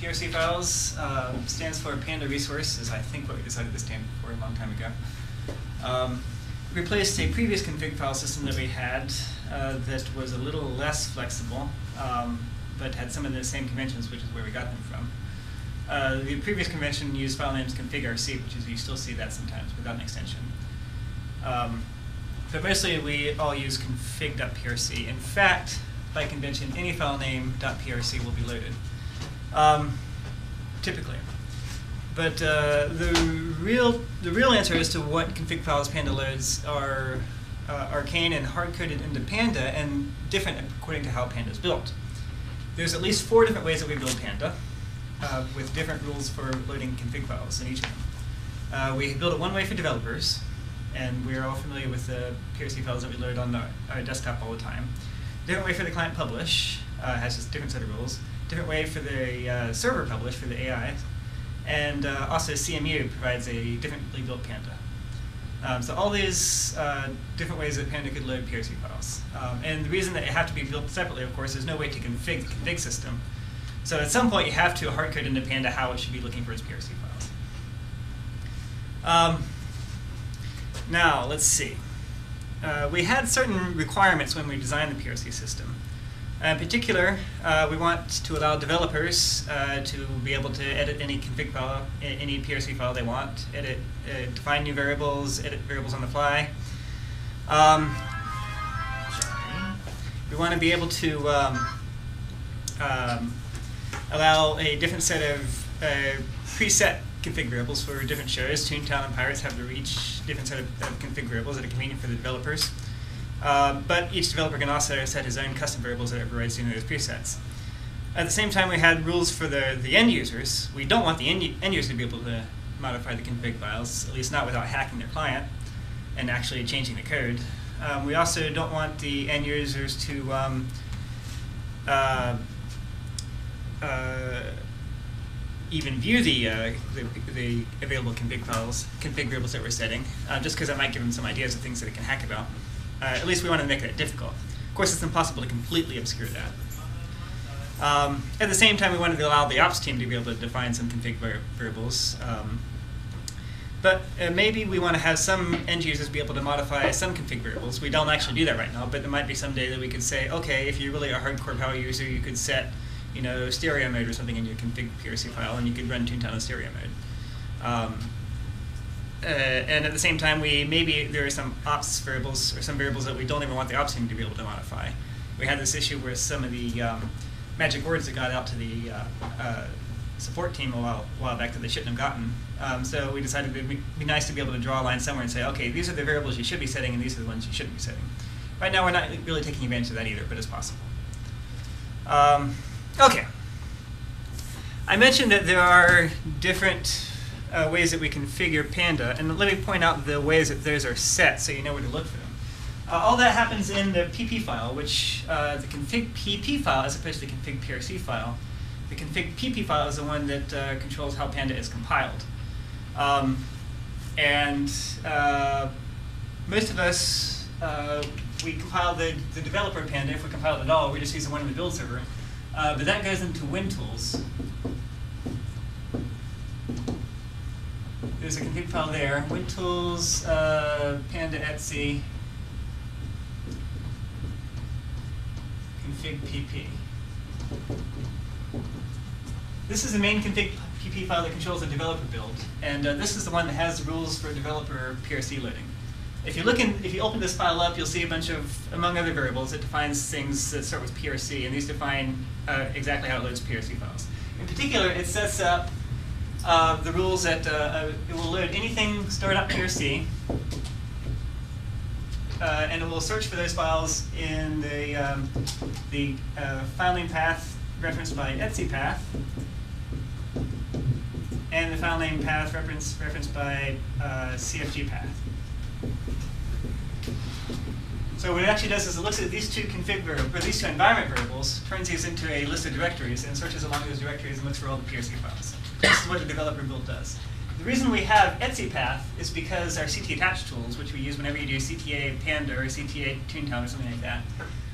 PRC files stands for Panda resource, is I think what we decided to stand for a long time ago. Replaced a previous config file system that we had that was a little less flexible, but had some of the same conventions, which is where we got them from. The previous convention used file names config.rc, which is, you still see that sometimes without an extension. But mostly we all use config.prc. In fact, by convention, any file name .prc will be loaded, typically. But the real answer as to what config files Panda loads are arcane and hard-coded into Panda and different according to how Panda is built. There's at least 4 different ways that we build Panda, with different rules for loading config files in each of them. We build it one way for developers, and we're all familiar with the PRC files that we load on our desktop all the time. Different way for the client publish, has just a different set of rules. Different way for the server publish for the AI. And also CMU provides a differently built Panda. So all these different ways that Panda could load PRC files. And the reason that they have to be built separately, of course, there's no way to config the config system. So at some point you have to hard code into Panda how it should be looking for its PRC files. Now, let's see. We had certain requirements when we designed the PRC system. In particular, we want to allow developers to be able to edit any config file, any PRC file they want, define new variables, edit variables on the fly. We want to be able to allow a different set of preset config variables for different shows. Toontown and Pirates have to each different set of config variables that are convenient for the developers. But each developer can also set his own custom variables that overrides any of those presets. At the same time, we had rules for the end users. We don't want the end user to be able to modify the config files, at least not without hacking their client and actually changing the code. We also don't want the end users to even view the available config variables that we're setting, just because that might give them some ideas of things that it can hack about. At least we want to make that difficult. Of course, it's impossible to completely obscure that. At the same time, we wanted to allow the ops team to be able to define some config variables. But maybe we want to have some end users be able to modify some config variables. We don't actually do that right now, but there might be some day that we could say, okay, if you're really a hardcore power user, you could set, stereo mode or something in your config PRC file, and you could run Toontown in stereo mode. And at the same time, maybe there are some ops variables or some variables that we don't even want the ops team to be able to modify. We had this issue where some of the magic words that got out to the support team a while back that they shouldn't have gotten. So we decided it would be nice to be able to draw a line somewhere and say, okay, these are the variables you should be setting, and these are the ones you shouldn't be setting. Right now, we're not really taking advantage of that either, but it's possible. Okay. I mentioned that there are different ways that we configure Panda, and let me point out the ways that those are set so you know where to look for them. All that happens in the pp file, which the config pp file as opposed to the config PRC file. The config pp file is the one that controls how Panda is compiled. Most of us, we compile the developer Panda. If we compile it at all, we just use the one in the build server. But that goes into WinTools. There's a config file there. WinTools, Panda etc. config pp. This is the main config pp file that controls the developer build, and this is the one that has rules for developer PRC loading. If you open this file up, you'll see a bunch of, among other variables, it defines things that start with PRC, and these define exactly how it loads PRC files. In particular, it sets up the rules that it will load anything stored up PRC, and it will search for those files in the file name path referenced by etc path, and the file name path referenced by CFG path. So what it actually does is it looks at these two these two environment variables, turns these into a list of directories, and searches along those directories and looks for all the PRC files. This is what the developer build does. The reason we have etc path is because our CT attach tools, which we use whenever you do CTA Panda or CTA Toontown or something like that,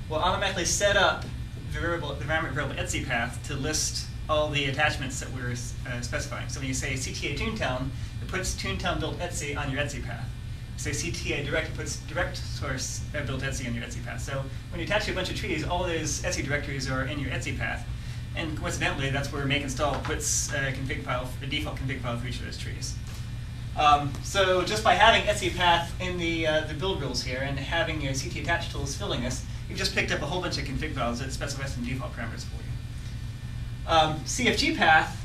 will automatically set up the environment variable etc path to list all the attachments that we're specifying. So when you say CTA Toontown, it puts Toontown built Etsy on your Etsy path. Say CTA direct, it puts direct source built Etsy on your Etsy path. So when you attach to a bunch of trees, all those Etsy directories are in your Etsy path. And coincidentally, that's where make install puts a config file, a default config file for each of those trees. So just by having Etsy path in the build rules here and having your CT attach tools filling this, you've just picked up a whole bunch of config files that specify some default parameters for you. CFG path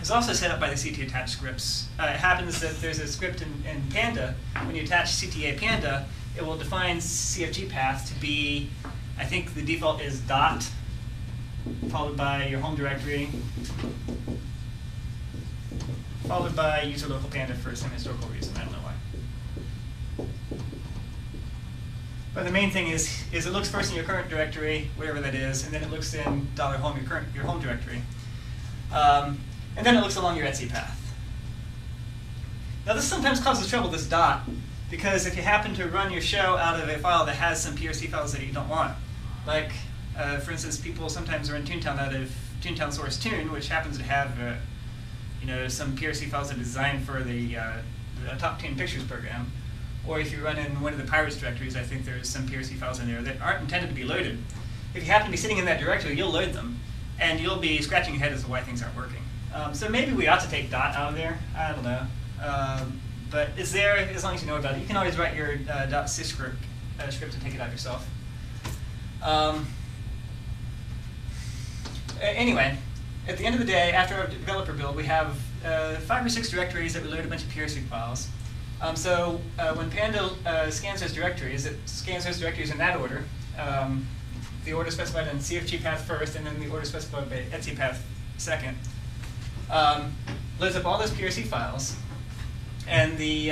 is also set up by the CT attach scripts. It happens that there's a script in Panda. When you attach CTA Panda, it will define CFG path to be, I think the default is dot, followed by your home directory, followed by user local panda for some historical reason. I don't know why. But the main thing is it looks first in your current directory, whatever that is, and then it looks in $home, your home directory. And then it looks along your Etsy path. Now this sometimes causes trouble, this dot, because if you happen to run your show out of a file that has some PRC files that you don't want, like for instance, people sometimes run Toontown out of Toontown source tune, which happens to have some PRC files that are designed for the Top 10 Pictures program. Or if you run in one of the Pirates directories, I think there's some PRC files in there that aren't intended to be loaded. If you happen to be sitting in that directory, you'll load them, and you'll be scratching your head as to why things aren't working. So maybe we ought to take dot out of there. I don't know. But it's there as long as you know about it. You can always write your .sys script and take it out yourself. Anyway, at the end of the day, after our developer build, we have 5 or 6 directories that we load a bunch of PRC files. So when Panda scans those directories, it scans those directories in that order. The order specified in CFG path first, and then the order specified by Etsy path second. Loads up all those PRC files, and the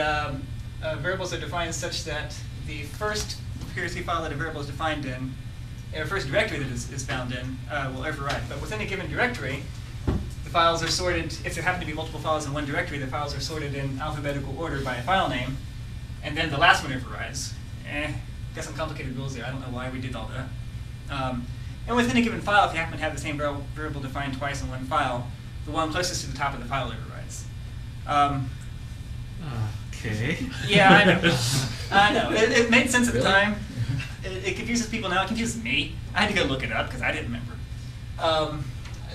variables are defined such that the first PRC file that a variable is defined in, or first directory that is found in, will override. But within a given directory, the files are sorted, if there happen to be multiple files in one directory, the files are sorted in alphabetical order by a file name, and then the last one overrides. Got some complicated rules there. I don't know why we did all that. And within a given file, if you happen to have the same variable defined twice in one file, the one closest to the top of the file overrides. Okay. Yeah, I know. I know. It made sense at the time. It confuses people now. It confuses me. I had to go look it up because I didn't remember.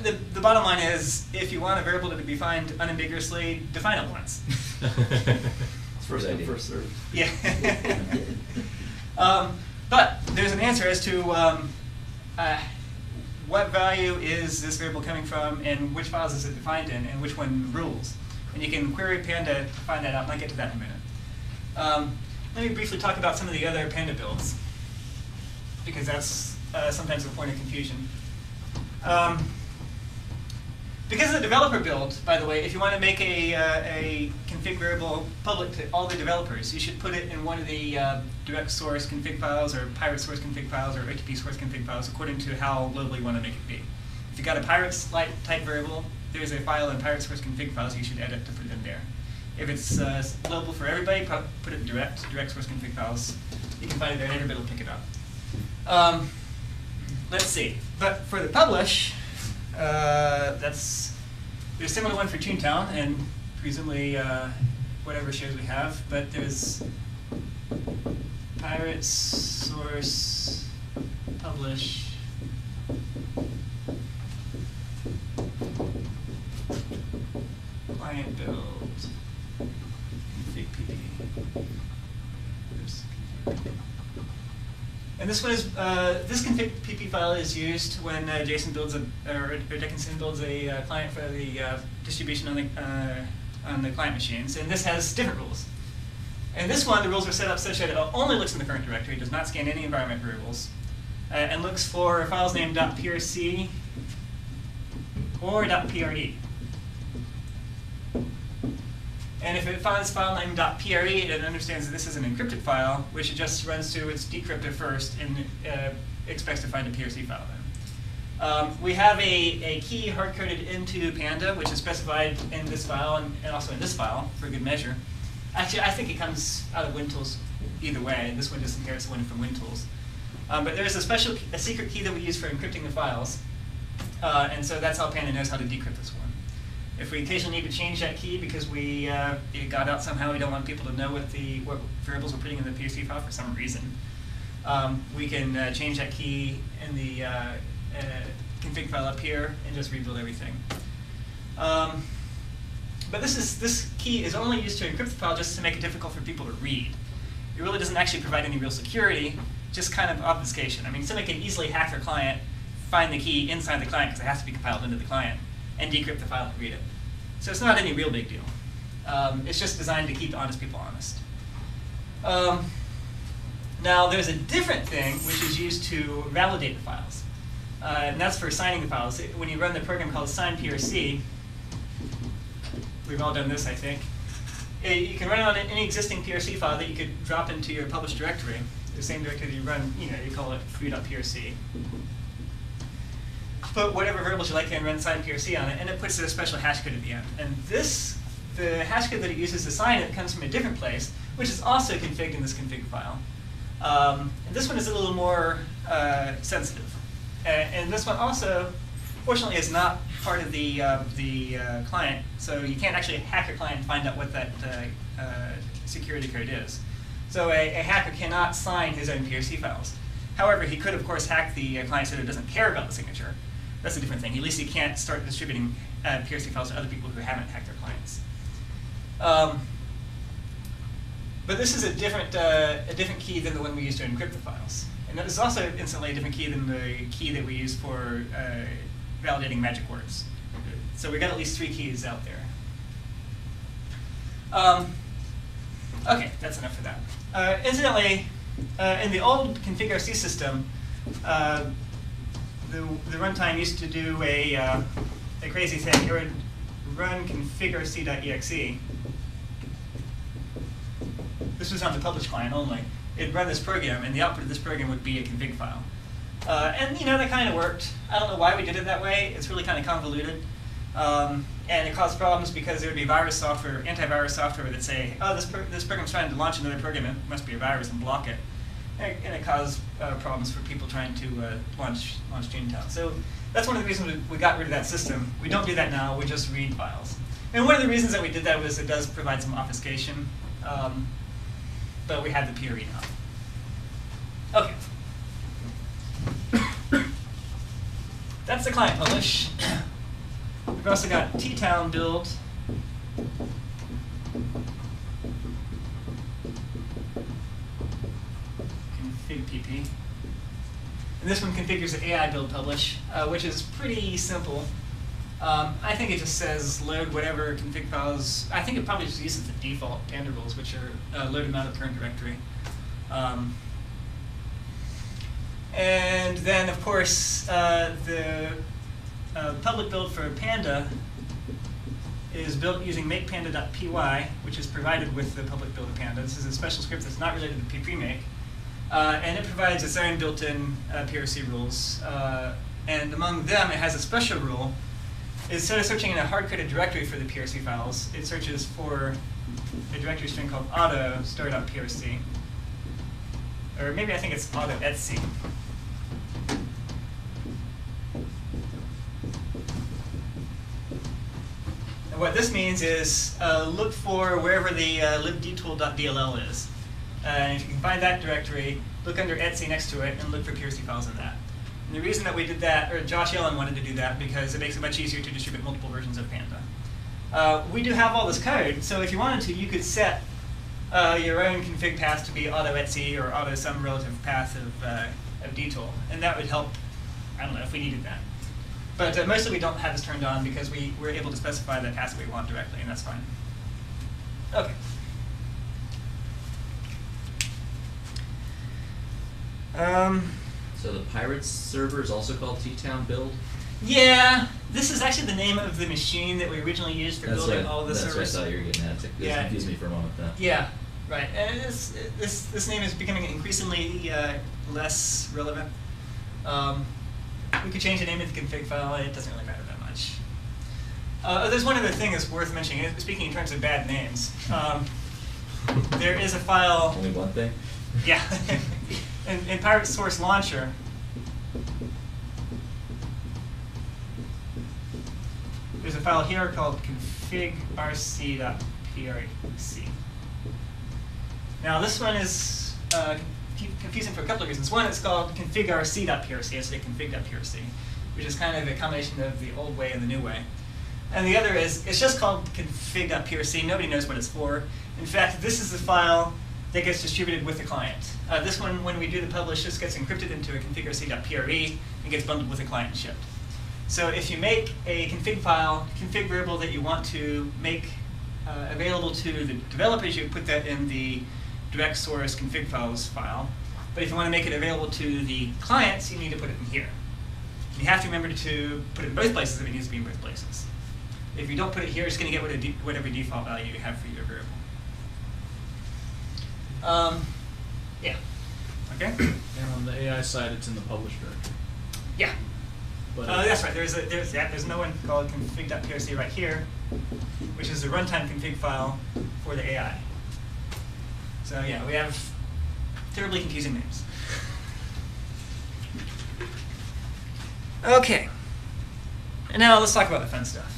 The bottom line is, if you want a variable to be defined unambiguously, define it once. It's first come, first served. Yeah. But there's an answer as to what value is this variable coming from, and which files is it defined in, and which one rules. And you can query Panda to find that out, and I'll get to that in a minute. Let me briefly talk about some of the other Panda builds, because that's sometimes a point of confusion. Because of the developer build, by the way, if you want to make a config variable public to all the developers, you should put it in one of the direct source config files, or pirate source config files, or HTTP source config files, according to how global you want to make it be. If you've got a pirates type variable, there's a file in pirate source config files you should edit to put it in there. If it's global for everybody, put it in direct source config files. You can find it there, and everybody will pick it up. Let's see. But for the publish, there's a similar one for Toontown, and presumably whatever shares we have. But there's pirate source publish. Client build config pp. Oops. And this one is this config pp file is used when Jason builds or Dickinson builds a client for the distribution on the client machines, and this has different rules. And this one, the rules are set up such that it only looks in the current directory, does not scan any environment variables, and looks for files named .prc or .pre. And if it finds file name .pre, it understands that this is an encrypted file, which it just runs through its decryptor first and expects to find a PRC file then. We have a key hard-coded into Panda, which is specified in this file and also in this file for good measure. Actually, I think it comes out of WinTools either way. This one just inherits one from WinTools. But there's a secret key that we use for encrypting the files. And so that's how Panda knows how to decrypt this one. If we occasionally need to change that key because it got out somehow, we don't want people to know what variables we're putting in the PRC file for some reason, we can change that key in the config file up here and just rebuild everything. But this key is only used to encrypt the file just to make it difficult for people to read. It really doesn't actually provide any real security, just kind of obfuscation. I mean, somebody can easily hack their client, find the key inside the client because it has to be compiled into the client, and decrypt the file and read it. So it's not any real big deal. It's just designed to keep honest people honest. Now, there's a different thing which is used to validate the files. And that's for signing the files. When you run the program called sign PRC, we've all done this, I think. You can run it on any existing PRC file that you could drop into your published directory, the same directory that you run, you call it free.prc. Put whatever variables you like and run sign PRC on it, and it puts a special hash code at the end. And the hash code that it uses to sign it comes from a different place, which is also configured in this config file. And this one is a little more sensitive. And this one also, fortunately, is not part of the client, so you can't actually hack your client and find out what that security code is. So a hacker cannot sign his own PRC files. However, he could, of course, hack the client so that it doesn't care about the signature. That's a different thing. At least he can't start distributing PRC files to other people who haven't hacked their clients. But this is a different key than the one we use to encrypt the files. And this is also instantly a different key than the key that we use for validating magic words. So we've got at least 3 keys out there. OK, that's enough for that. Incidentally, in the old config.rc system, the runtime used to do a crazy thing. It would run config.rc.exe. This was on the published client only. It'd run this program, and the output of this program would be a config file. And that kind of worked. I don't know why we did it that way. It's really kind of convoluted. And it caused problems because there would be virus software, antivirus software that say, oh, this program's trying to launch another program, it must be a virus, and block it. And it caused problems for people trying to launch Gentile. So that's one of the reasons we got rid of that system. We don't do that now, we just read files. And one of the reasons that we did that was it does provide some obfuscation. But we have the PRE now. OK. That's the client publish. We've also got ttown build. Config pp. And this one configures the AI build publish, which is pretty simple. I think it just says load whatever config files. I think it probably just uses the default Panda rules, which are load them out of the current directory. And then, of course, the public build for Panda is built using makepanda.py, which is provided with the public build of Panda. This is a special script that's not related to ppmake. And it provides its own built-in PRC rules. And among them, it has a special rule. Instead of searching in a hard-coded directory for the PRC files, it searches for a directory string called auto star.prc. Or maybe I think it's auto etc. And what this means is look for wherever the libdtool.dll is. And if you can find that directory, look under etc next to it and look for PRC files in that. And the reason that we did that, or Josh Yellen wanted to do that, because it makes it much easier to distribute multiple versions of Panda. We do have all this code, so if you wanted to, you could set your own config path to be auto etc or auto some relative path of dtool, and that would help. I don't know if we needed that, but mostly we don't have this turned on because we're able to specify the path that we want directly, and that's fine. Okay. So the Pirates server is also called ttown build? Yeah, this is actually the name of the machine that we originally used for building all of the servers. That's what I thought you were getting at. It confused me for a moment then. Yeah, right. And this name is becoming increasingly less relevant. We could change the name of the config file. It doesn't really matter that much. There's one other thing that's worth mentioning. Speaking in terms of bad names, there is a file. Only one thing? Yeah. in Pirate Source Launcher, a file here called config.rc.prc. Now this one is confusing for a couple of reasons. One, it's called config.rc.prc instead of config.prc, which is kind of a combination of the old way and the new way. And the other is, it's just called config.prc. Nobody knows what it's for. In fact, this is the file that gets distributed with the client. This one, when we do the publish, this gets encrypted into a config.rc.pre and gets bundled with the client and shipped. So if you make a config file, config variable that you want to make available to the developers, you put that in the direct source config files file. But if you want to make it available to the clients, you need to put it in here. You have to remember to put it in both places if it needs to be in both places. If you don't put it here, it's going to get whatever default value you have for your variable. Yeah. Okay. And on the AI side, it's in the publish directory. Yeah. But That's right. There's no one called config.prc right here, which is the runtime config file for the AI. So yeah, we have terribly confusing names. Okay. And now let's talk about the fun stuff.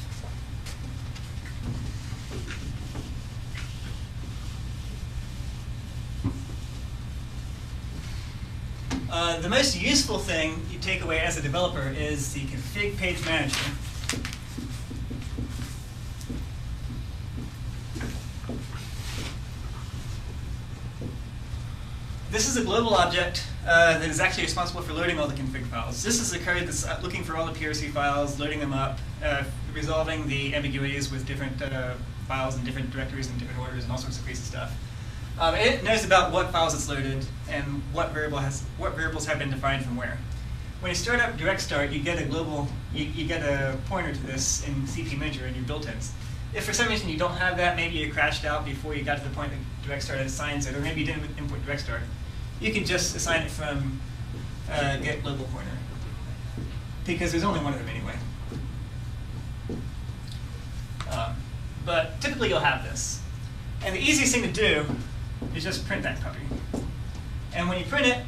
The most useful thing you take away as a developer is the config page manager. This is a global object that is actually responsible for loading all the config files. This is the code that's looking for all the PRC files, loading them up, resolving the ambiguities with different files in different directories and different orders and all sorts of crazy stuff. It knows about what files it's loaded and what variables have been defined from where. When you start up direct start, you get a global, you get a pointer to this in CP Manager in your built-ins. If for some reason you don't have that, maybe you crashed out before you got to the point that direct start assigns it, or maybe you didn't import direct start, you can just assign it from get global pointer, because there's only one of them anyway. But typically you'll have this. And the easiest thing to do is just print that puppy. And when you print it,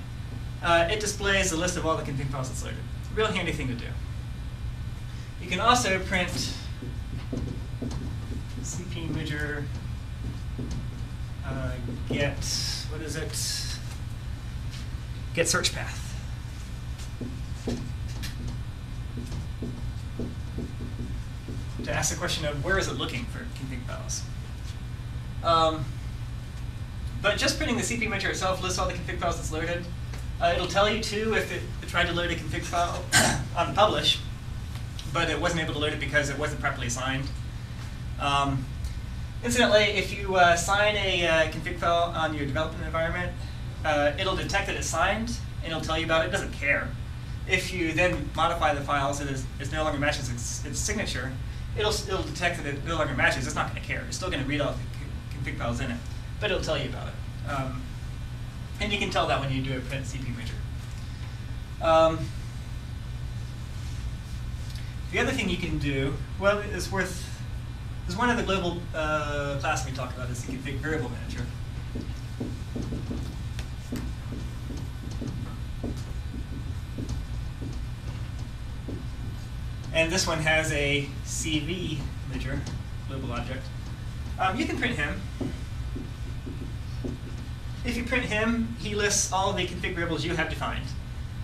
it displays a list of all the config files that's loaded. Real handy thing to do. You can also print CP Manager get, what is it? Get search path. To ask the question of where is it looking for config files. But just printing the CP Manager itself lists all the config files that's loaded. It'll tell you too if it tried to load a config file on publish, but it wasn't able to load it because it wasn't properly assigned. Incidentally, if you assign a config file on your development environment, it'll detect that it's signed and it'll tell you about it. It doesn't care. If you then modify the file so that it no longer matches its signature, it'll detect that it no longer matches. It's not going to care. It's still going to read all the config files in it, but it'll tell you about it. And you can tell that when you do a print CP Manager. The other thing you can do, well, is one of the global class we talked about is the config variable manager. And this one has a CV manager, global object. You can print him. If you print him, he lists all of the config variables you have defined.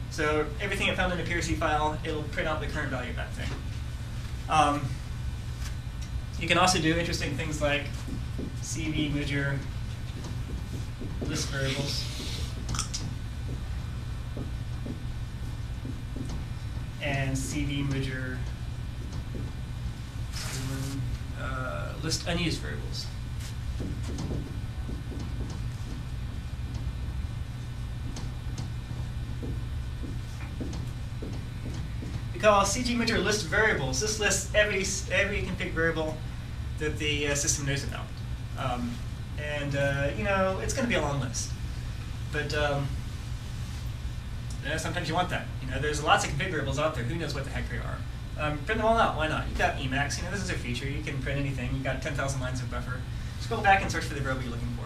So everything it found in a PRC file, it'll print out the current value of that thing. You can also do interesting things like CV manager list variables. And CV manager list unused variables. We call CG manager list variables. This lists every config variable that the system knows about. You know, it's going to be a long list, but sometimes you want that. You know, there's lots of config variables out there. Who knows what the heck they are? Print them all out. Why not? You've got Emacs. You know, this is a feature. You can print anything. You've got 10,000 lines of buffer. Scroll back and search for the variable you're looking for.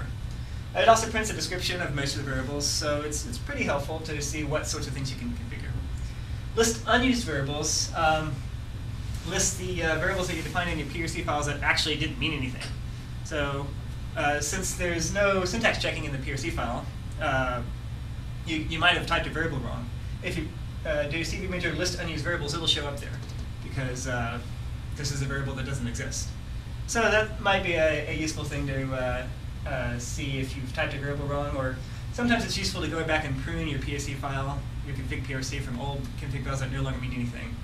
It also prints a description of most of the variables, so it's pretty helpful to see what sorts of things you can configure. List unused variables. lists the variables that you defined in your PRC files that actually didn't mean anything. So since there's no syntax checking in the PRC file, you might have typed a variable wrong. If you do cv major list unused variables, it'll show up there because this is a variable that doesn't exist. So that might be a useful thing to see if you've typed a variable wrong, or sometimes it's useful to go back and prune your PRC file, your config PRC from old config files that no longer mean anything.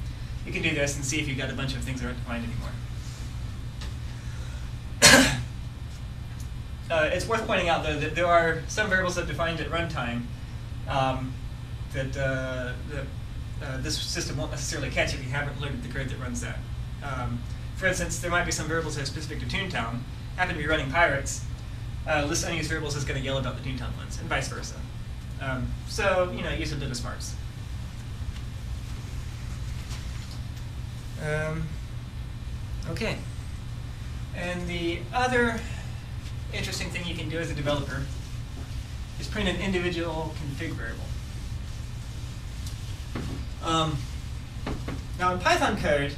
You can do this and see if you've got a bunch of things that aren't defined anymore. It's worth pointing out, though, that there are some variables that are defined at runtime that this system won't necessarily catch if you haven't loaded the code that runs that. For instance, there might be some variables that are specific to Toontown, happen to be running Pirates. List unused variables is going to yell about the Toontown ones, and vice versa. So, use a bit of smarts. Okay. And the other interesting thing you can do as a developer is print an individual config variable. Now in Python code,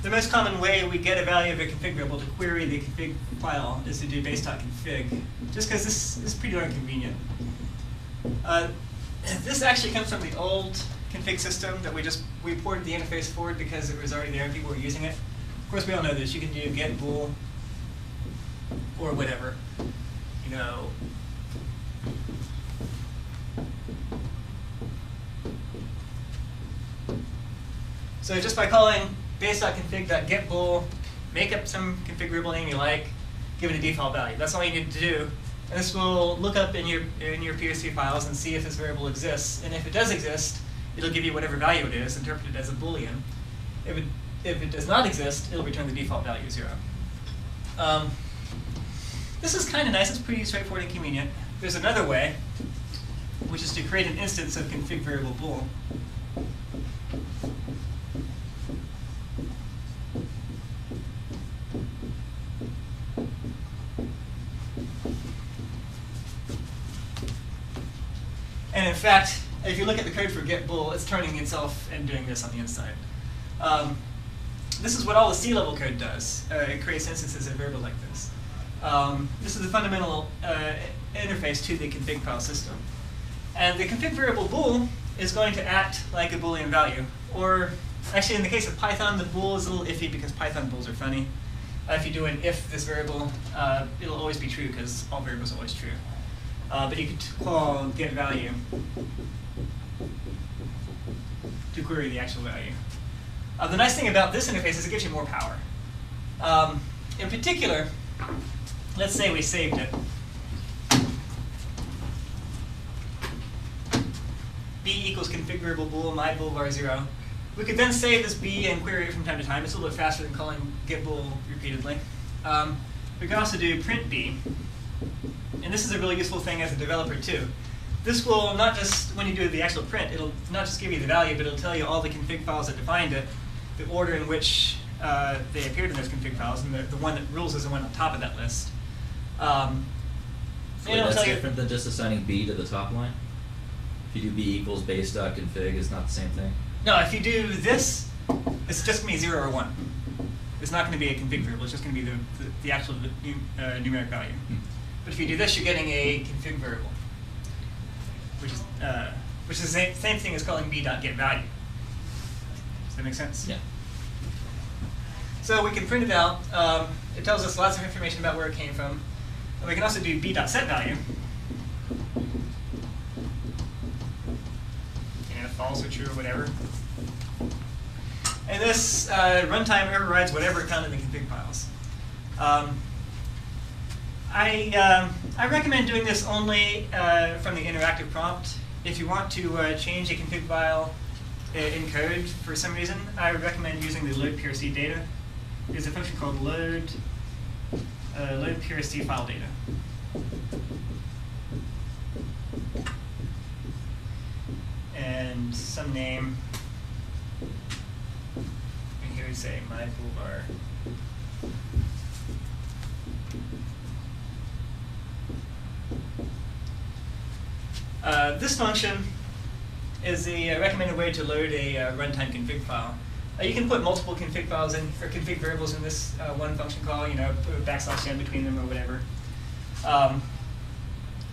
the most common way we get a value of a config variable to query the config file is to do base.config, just because this is pretty darn convenient. This actually comes from the old config system that we ported the interface forward because it was already there and people were using it. Of course, we all know this. You can do get bool or whatever, So just by calling base.config.getBool, make up some config variable name you like, give it a default value. That's all you need to do. And this will look up in your PRC files and see if this variable exists. And if it does exist, it'll give you whatever value it is, interpreted as a Boolean. If it does not exist, it'll return the default value 0. This is kind of nice. It's pretty straightforward and convenient. There's another way, which is to create an instance of config variable bool. And in fact, if you look at the code for getBool, it's turning itself and doing this on the inside. This is what all the C-level code does. It creates instances of a variable like this. This is the fundamental interface to the config file system. And the config variable bool is going to act like a Boolean value. Or actually, in the case of Python, the bool is a little iffy because Python bools are funny. If you do an if this variable, it'll always be true because all variables are always true. But you could call getValue to query the actual value. The nice thing about this interface is it gives you more power. In particular, let's say we saved it. B equals config variable bool, my bool var 0. We could then save this B and query it from time to time. It's a little bit faster than calling getBool repeatedly. We can also do print B. And this is a really useful thing as a developer too. This will not just, when you do the actual print, it'll not just give you the value, but it'll tell you all the config files that defined it, the order in which they appeared in those config files, and the one that rules is the one on top of that list. So that's different than just assigning B to the top line? If you do B equals base.config, it's not the same thing? No, if you do this, it's just going to be 0 or 1. It's not going to be a config variable, it's just going to be the actual numeric value. But if you do this, you're getting a config variable, which is the same thing as calling b.getValue. Does that make sense? Yeah. So we can print it out. It tells us lots of information about where it came from. And we can also do b.setValue. And false or true or whatever. And this runtime overrides whatever it found in the config files. I recommend doing this only from the interactive prompt. If you want to change a config file in code for some reason, I would recommend using the load PRC data. There's a function called load PRC file data. And some name. And here we say my boolbar. This function is the recommended way to load a runtime config file. You can put multiple config files in, or config variables in this one function call, put a \n between them or whatever.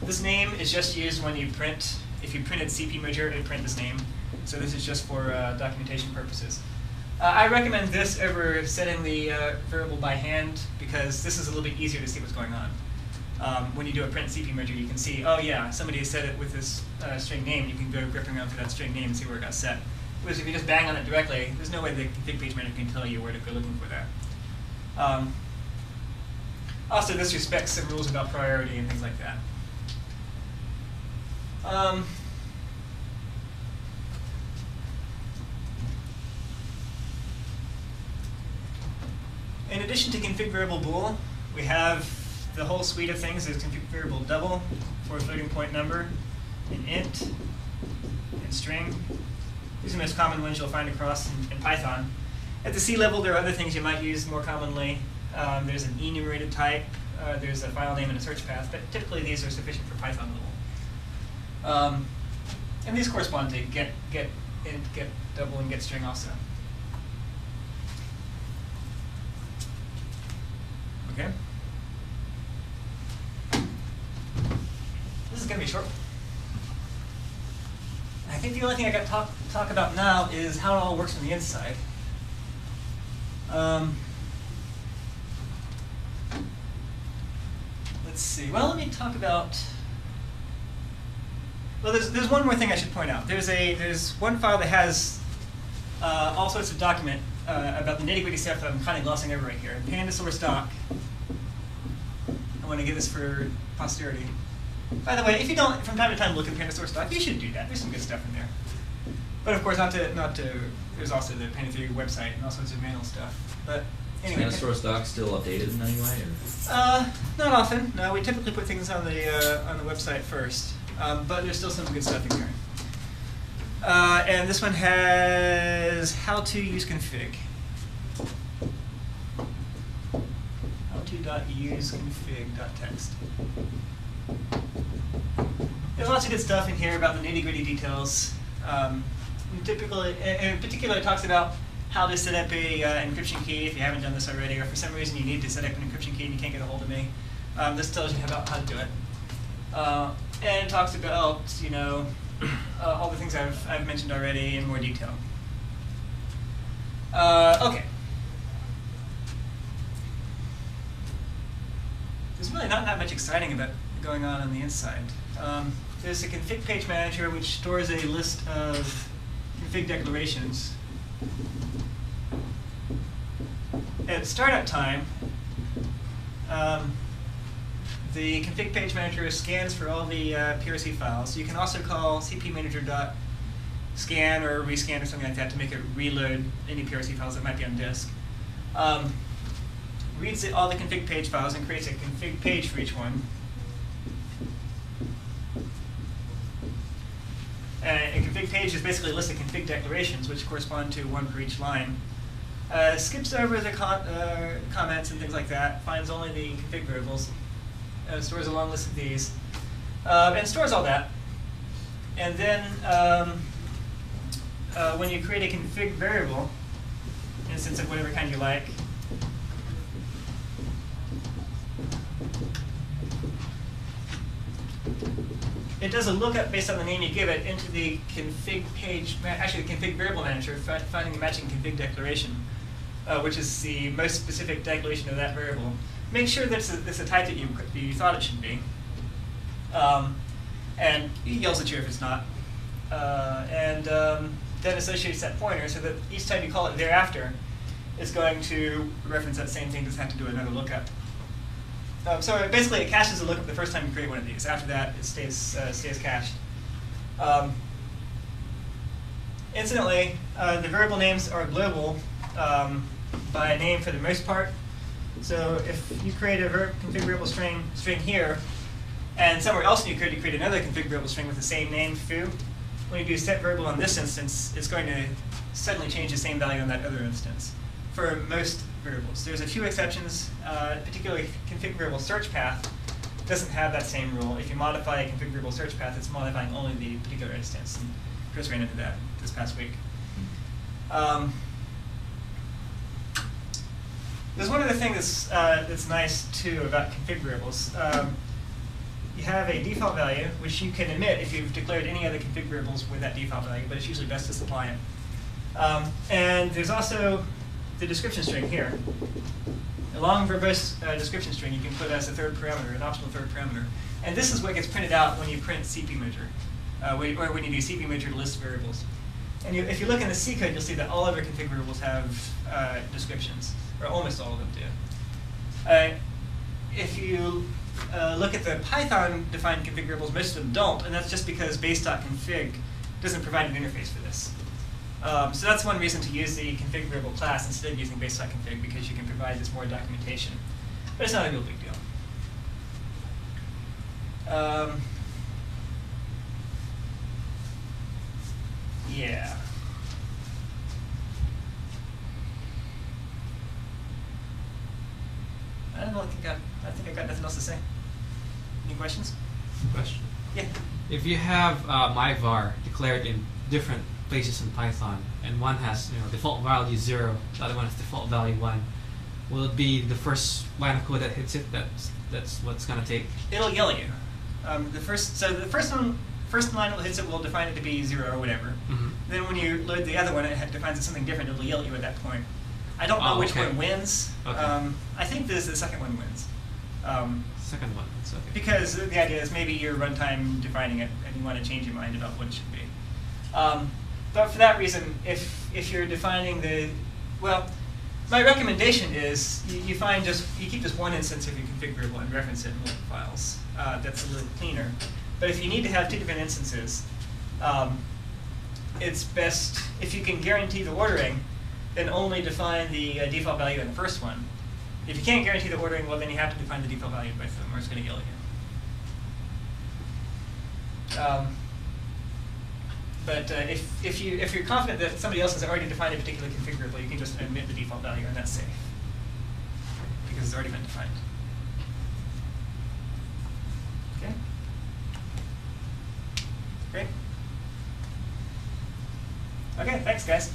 This name is just used when you print. If you printed CP merger, it would print this name. So this is just for documentation purposes. I recommend this over setting the variable by hand because this is a little bit easier to see what's going on. When you do a print CP merger, you can see, oh yeah, somebody set it with this string name. You can go gripping around for that string name and see where it got set. Whereas if you just bang on it directly, there's no way the config page manager can tell you where to go looking for that. Also, this respects some rules about priority and things like that. In addition to config variable bool, we have the whole suite of things. There's config variable double for a floating point number, and int, and string. These are the most common ones you'll find across in Python. At the C level, there are other things you might use more commonly. There's an enumerated type. There's a file name and a search path, but typically these are sufficient for Python level. And these correspond to get, int, get double, and get string also. Okay. This is going to be short. I think the only thing I got to talk about now is how it all works on the inside. Let's see. Well, let me talk about. Well, there's one more thing I should point out. There's one file that has all sorts of document about the nitty-gritty stuff that I'm kind of glossing over right here. Panda source doc. I want to get this for posterity. By the way, if you don't from time to time look at Panda source doc, you should do that. There's some good stuff in there. But of course, not to. There's also the Panda Theory website and all sorts of manual stuff. But anyway, Panda source doc still updated in any way, or? Not often. No, we typically put things on the website first. But there's still some good stuff in here. And this one has how to use config. How-to.useconfig.txt. There's lots of good stuff in here about the nitty-gritty details. In particular, it talks about how to set up a encryption key if you haven't done this already, or for some reason you need to set up an encryption key and you can't get a hold of me. This tells you about how to do it. And it talks about, all the things I've mentioned already in more detail. Okay. There's really not that much exciting about going on the inside. There's a config page manager which stores a list of config declarations. At startup time, the config page manager scans for all the PRC files. You can also call cpmanager.scan or rescan or something like that to make it reload any PRC files that might be on disk. Reads all the config page files and creates a config page for each one. A config page is basically a list of config declarations, which correspond to one for each line. Skips over the comments and things like that, finds only the config variables, stores a long list of these, and stores all that. And then when you create a config variable, instance of whatever kind you like, it does a lookup based on the name you give it into the config page, actually the config variable manager, finding the matching config declaration, which is the most specific declaration of that variable. Make sure that it's a type that you thought it should be, and it yells at you if it's not, and then associates that pointer so that each time you call it thereafter, it's going to reference that same thing, just have to do another lookup. So basically, it caches a lookup the first time you create one of these. After that, it stays cached. Incidentally, the variable names are global by name for the most part. So if you create a config variable string here, and somewhere else in your code you create another config variable string with the same name, foo, when you do set variable on this instance, it's going to suddenly change the same value on that other instance for most variables. There's a few exceptions, particularly config variable search path doesn't have that same rule. If you modify a config variable search path, it's modifying only the particular instance. And Chris ran into that this past week. There's one other thing that's nice too about config variables. You have a default value, which you can omit if you've declared any other config variables with that default value, but it's usually best to supply it. And there's also the description string here. A long verbose description string you can put as a third parameter, an optional third parameter. And this is what gets printed out when you print CP measure, or when you do CP measure to list variables. And if you look in the C code, you'll see that all of our config variables have descriptions, or almost all of them do. If you look at the Python-defined config variables, most of them don't, and that's just because base.config doesn't provide an interface for this. So that's one reason to use the config variable class instead of using base.config, because you can provide this more documentation. But it's not a real big deal. Yeah. I don't know. I think I got nothing else to say. Any questions? Question. Yeah. If you have myvar declared in different places in Python, and one has default value 0, the other one has default value 1, will it be the first line of code that hits it? That's what's gonna take. It'll yell at you. The first line that hits it will define it to be 0 or whatever. Mm-hmm. Then when you load the other one, it defines it something different. It'll yell at you at that point. I don't know which okay. one wins. Okay. I think the second one wins. Second one, that's okay. Because the idea is maybe you're runtime defining it and you want to change your mind about what it should be. But for that reason, if you're defining my recommendation is you keep just one instance of your config variable and reference it in multiple files. That's a little cleaner. But if you need to have 2 different instances, it's best if you can guarantee the ordering, then only define the default value in the first one. If you can't guarantee the ordering, well, then you have to define the default value in both of them, or it's going to yell at you. But if you're confident that somebody else has already defined a particular config variable, you can just omit the default value, and that's safe because it's already been defined. Okay. Great. Okay. Thanks, guys.